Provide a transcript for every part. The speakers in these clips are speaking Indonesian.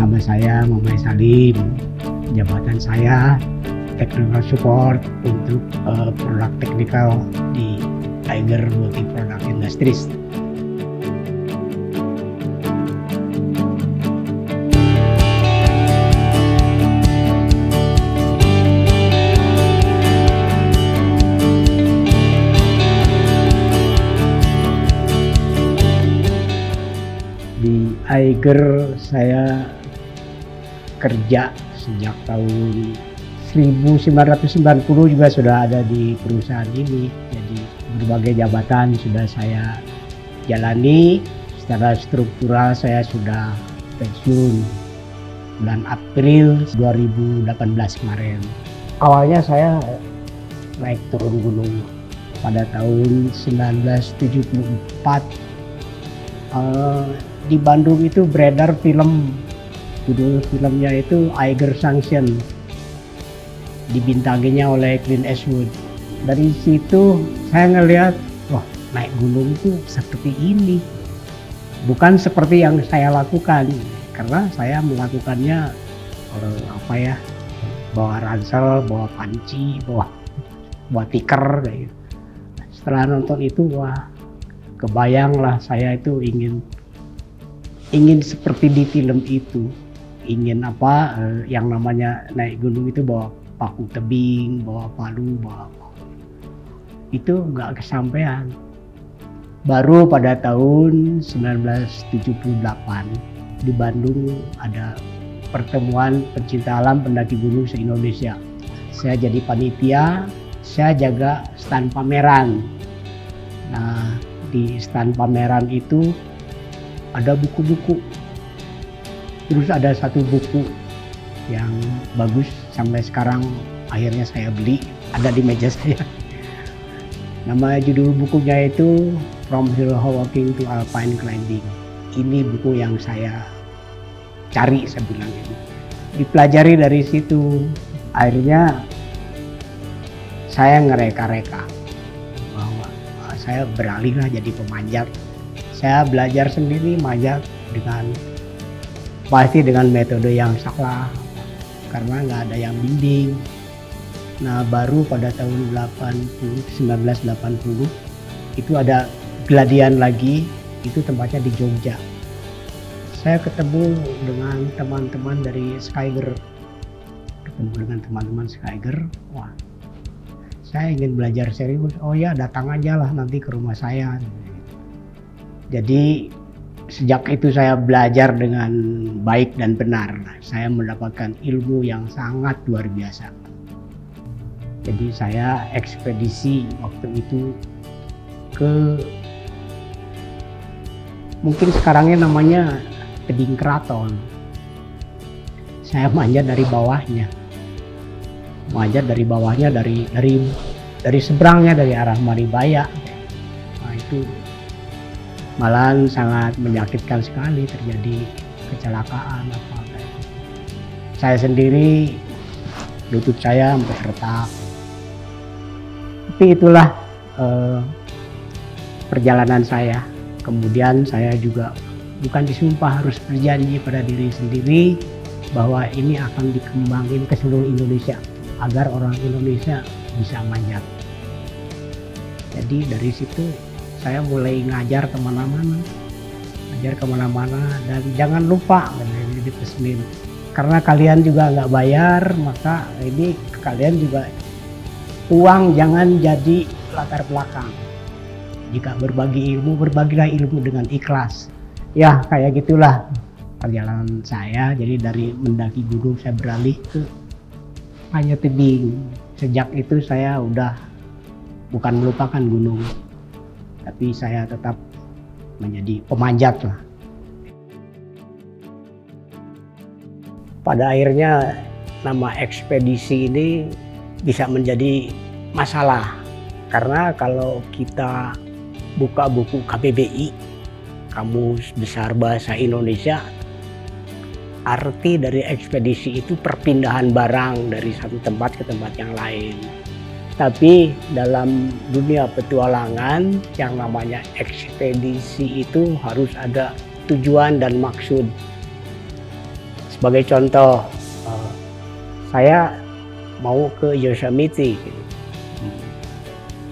Nama saya Muhammad Salim, jabatan saya Technical Support untuk produk teknikal di Tiger Multi Product Industries. Di Tiger saya kerja sejak tahun 1990 juga sudah ada di perusahaan ini. Jadi berbagai jabatan sudah saya jalani. Secara struktural saya sudah pensiun bulan April 2018 kemarin. Awalnya saya naik turun gunung pada tahun 1974. Di Bandung itu beredar film, judul filmnya itu Eiger Sanction, dibintanginya oleh Clint Eastwood. Dari situ saya ngelihat, wah, naik gunung itu seperti ini, bukan seperti yang saya lakukan, karena saya melakukannya bawa ransel, bawa panci, bawa tikar kayak gitu. Setelah nonton itu, wah, kebayanglah saya itu ingin seperti di film itu, ingin yang namanya naik gunung itu bawa paku tebing, bawa palu, itu nggak kesampaian. Baru pada tahun 1978 di Bandung ada pertemuan pencinta alam pendaki gunung se-Indonesia. Saya jadi panitia, saya jaga stand pameran. Nah, di stand pameran itu ada buku-buku. Terus ada satu buku yang bagus, sampai sekarang akhirnya saya beli, ada di meja saya. Nama judul bukunya itu From Hill Walking to Alpine Climbing. Ini buku yang saya cari, saya bilang ini. Dipelajari dari situ, akhirnya saya ngereka-reka bahwa saya beralihlah jadi pemanjat. Saya belajar sendiri manjat pasti dengan metode yang salah, karena nggak ada yang bimbing. Nah, baru pada tahun 1980 itu ada geladian lagi, itu tempatnya di Jogja. Saya ketemu dengan teman-teman dari Skiger, wah, saya ingin belajar serius. Oh ya, datang aja lah nanti ke rumah saya. Jadi sejak itu saya belajar dengan baik dan benar. Saya mendapatkan ilmu yang sangat luar biasa. Jadi saya ekspedisi waktu itu ke, mungkin sekarangnya namanya Tebing Keraton. Saya manjat dari bawahnya. Dari seberangnya, dari arah Maribaya. Nah, itu malahan sangat menyakitkan sekali, terjadi kecelakaan Saya sendiri, lutut saya sampai retak. Tapi itulah perjalanan saya. Kemudian saya juga bukan disumpah, harus berjanji pada diri sendiri bahwa ini akan dikembangin ke seluruh Indonesia agar orang Indonesia bisa manjat. Jadi dari situ saya mulai ngajar kemana-mana, dan jangan lupa dipesenin, karena kalian juga nggak bayar, maka ini kalian juga uang jangan jadi latar belakang. Jika berbagi ilmu, berbagilah ilmu dengan ikhlas. Ya, kayak gitulah perjalanan saya. Jadi dari mendaki gunung saya beralih ke panjat tebing. Sejak itu saya udah bukan melupakan gunung, tapi saya tetap menjadi pemanjat lah. Pada akhirnya nama ekspedisi ini bisa menjadi masalah, karena kalau kita buka buku KBBI, Kamus Besar Bahasa Indonesia, arti dari ekspedisi itu perpindahan barang dari satu tempat ke tempat yang lain. Tapi dalam dunia petualangan yang namanya ekspedisi itu harus ada tujuan dan maksud. Sebagai contoh, saya mau ke Yosemite.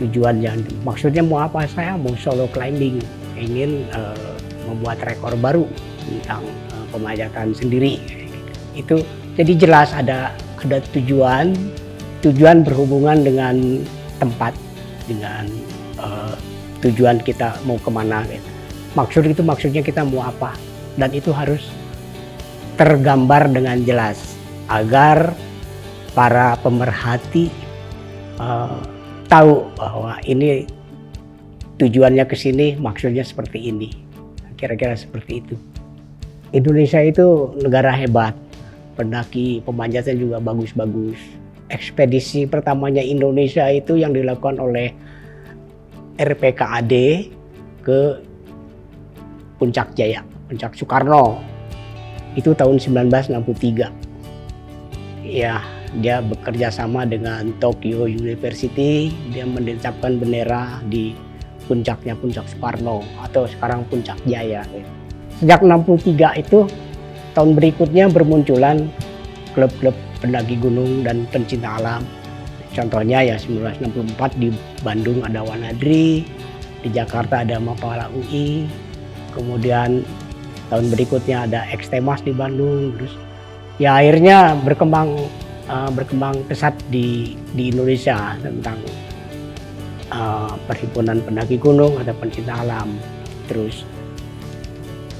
Tujuannya, maksudnya mau apa? Saya mau solo climbing, ingin membuat rekor baru tentang pemanjatan sendiri. Itu jadi jelas ada tujuan berhubungan dengan tempat, dengan tujuan kita mau kemana. Gitu. Maksudnya kita mau apa, dan itu harus tergambar dengan jelas agar para pemerhati tahu bahwa ini tujuannya ke sini, maksudnya seperti ini. Kira-kira seperti itu. Indonesia itu negara hebat, pendaki pemanjatnya juga bagus-bagus. Ekspedisi pertamanya Indonesia itu yang dilakukan oleh RPKAD ke Puncak Jaya, Puncak Soekarno. Itu tahun 1963. Ya, dia bekerja sama dengan Tokyo University. Dia menancapkan bendera di puncaknya Puncak Soekarno atau sekarang Puncak Jaya. Sejak 63 itu, tahun berikutnya bermunculan klub-klub pendaki gunung dan pencinta alam. Contohnya ya 1964 di Bandung ada Wanadri, di Jakarta ada Mapala UI, kemudian tahun berikutnya ada Extemas di Bandung, terus ya akhirnya berkembang pesat di Indonesia tentang perhimpunan pendaki gunung atau pencinta alam. Terus,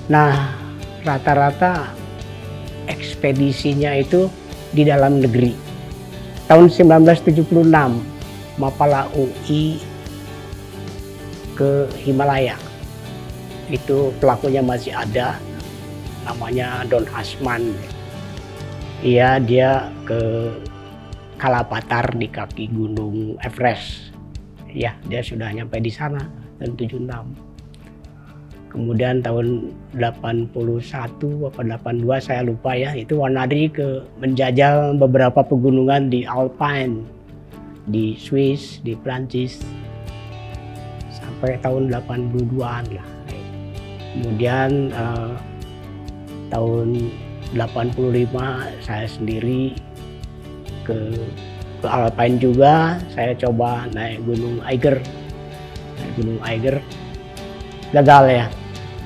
nah rata-rata ekspedisinya itu di dalam negeri. Tahun 1976 Mapala UI ke Himalaya. Itu pelakunya masih ada, namanya Don Hasman. Iya, dia ke Kalapatar di kaki Gunung Everest. Ya, dia sudah nyampe di sana tahun 76. Kemudian tahun 81 atau 82 saya lupa ya, itu Wanadri ke menjajal beberapa pegunungan di Alpine, di Swiss, di Prancis sampai tahun 82-an lah. Kemudian tahun 85 saya sendiri ke Alpine juga. Saya coba naik Gunung Eiger. Gagal ya,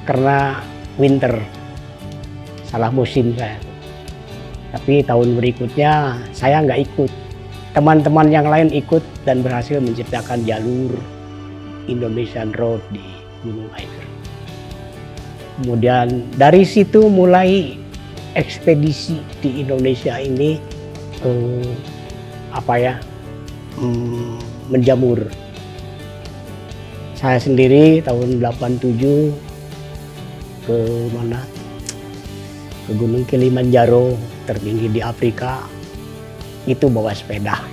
karena winter, salah musim saya. Tapi tahun berikutnya saya nggak ikut. Teman-teman yang lain ikut dan berhasil menciptakan jalur Indonesian Road di Gunung Eiger. Kemudian dari situ mulai ekspedisi di Indonesia ini menjamur. Saya sendiri tahun 87 ke mana? Ke Gunung Kilimanjaro, tertinggi di Afrika. Itu bawa sepeda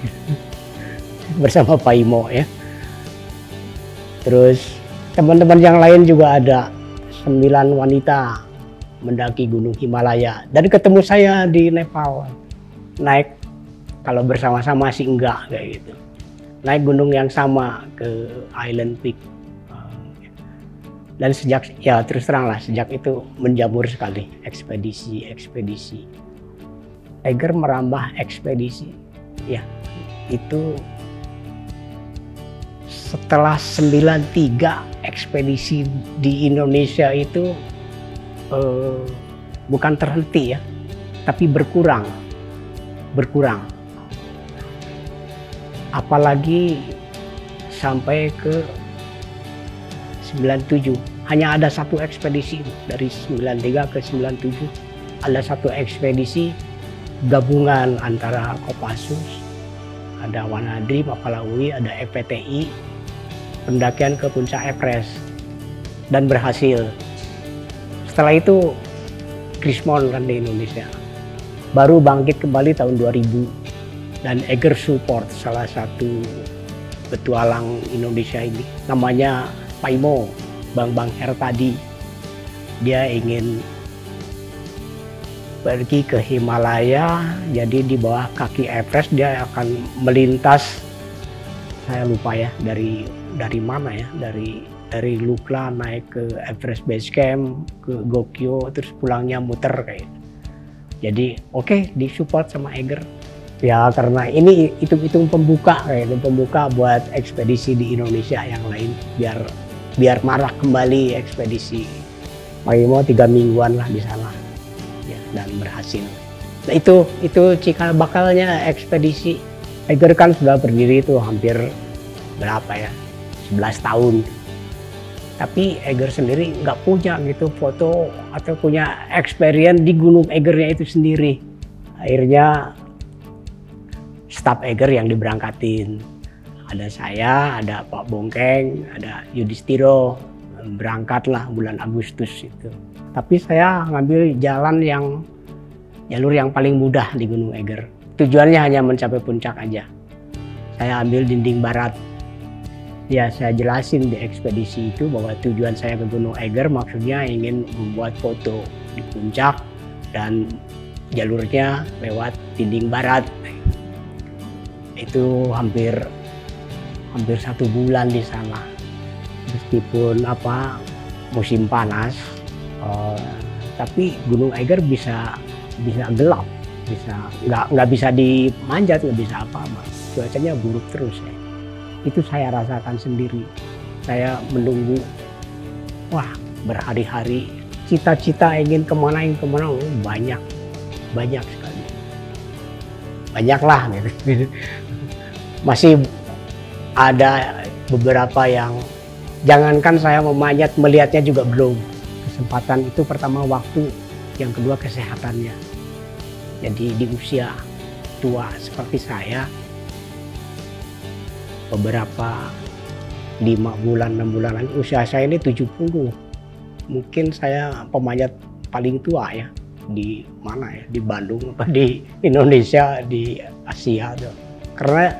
bersama Pak Imo ya. Terus teman-teman yang lain juga ada 9 wanita mendaki Gunung Himalaya. Dan ketemu saya di Nepal. Naik, kalau bersama-sama sih enggak kayak gitu. Naik gunung yang sama ke Island Peak. Dan sejak, ya terus terang lah, sejak itu menjamur sekali ekspedisi. Eiger merambah ekspedisi, ya itu setelah 93 ekspedisi di Indonesia itu bukan terhenti ya, tapi berkurang. Apalagi sampai ke 97, hanya ada satu ekspedisi dari 93 ke 97, ada satu ekspedisi gabungan antara Kopassus, ada Wanadri, Mapala UI, ada FPTI, pendakian ke puncak Everest, dan berhasil. Setelah itu Krismon kan di Indonesia baru bangkit kembali tahun 2000, dan Eiger support salah satu petualang Indonesia ini, namanya Pak Imo, Bang Hertadi. Dia ingin pergi ke Himalaya, jadi di bawah kaki Everest dia akan melintas, saya lupa ya dari mana ya, dari Lukla naik ke Everest Base Camp, ke Gokyo, terus pulangnya muter kayak. Jadi oke, disupport sama Eiger. Ya karena ini hitung-hitung pembuka, pembuka buat ekspedisi di Indonesia yang lain, biar marak kembali ekspedisi. Mau 3 mingguan lah di sana, ya, dan berhasil. Nah itu cikal bakalnya ekspedisi. Eiger kan sudah berdiri itu hampir berapa ya, 11 tahun. Tapi Eiger sendiri nggak punya gitu foto atau punya experience di Gunung Eigernya itu sendiri. Akhirnya staf Eiger yang diberangkatin. Ada saya, ada Pak Bongkeng, ada Yudhistiro. Berangkatlah bulan Agustus itu. Tapi saya ngambil jalur yang paling mudah di Gunung Eiger. Tujuannya hanya mencapai puncak aja. Saya ambil dinding barat. Ya saya jelasin di ekspedisi itu bahwa tujuan saya ke Gunung Eiger maksudnya ingin membuat foto di puncak dan jalurnya lewat dinding barat. Itu hampir 1 bulan di sana. Meskipun musim panas, tapi Gunung Eiger bisa gelap, nggak bisa dimanjat, nggak bisa apa-apa. Cuacanya buruk terus ya. Itu saya rasakan sendiri. Saya menunggu, berhari-hari. Cita-cita ingin kemana banyak sekali. Banyak lah gitu. Masih ada beberapa yang jangankan saya memanjat, melihatnya juga belum. Kesempatan itu pertama waktu, yang kedua kesehatannya. Jadi di usia tua seperti saya, beberapa 5 bulan, 6 bulan lagi, usia saya ini 70. Mungkin saya pemanjat paling tua ya. Di mana ya? Di Bandung, apa di Indonesia, di Asia tuh. Karena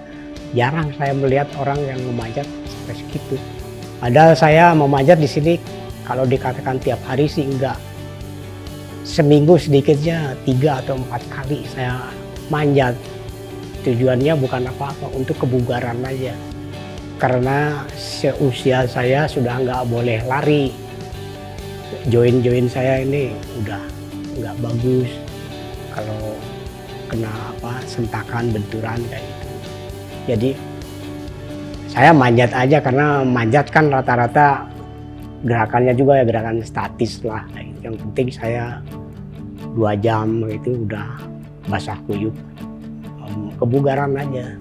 jarang saya melihat orang yang memanjat sampai segitu. Padahal saya memanjat di sini kalau dikatakan tiap hari sih enggak. Seminggu sedikitnya 3 atau 4 kali saya manjat. Tujuannya bukan apa-apa, untuk kebugaran aja. Karena seusia saya sudah nggak boleh lari. Join saya ini udah nggak bagus. Kalau kena sentakan, benturan kayak gitu. Jadi saya manjat aja, karena manjat kan rata-rata gerakannya juga ya gerakan statis lah. Yang penting saya 2 jam itu udah basah kuyup. Kebugaran aja.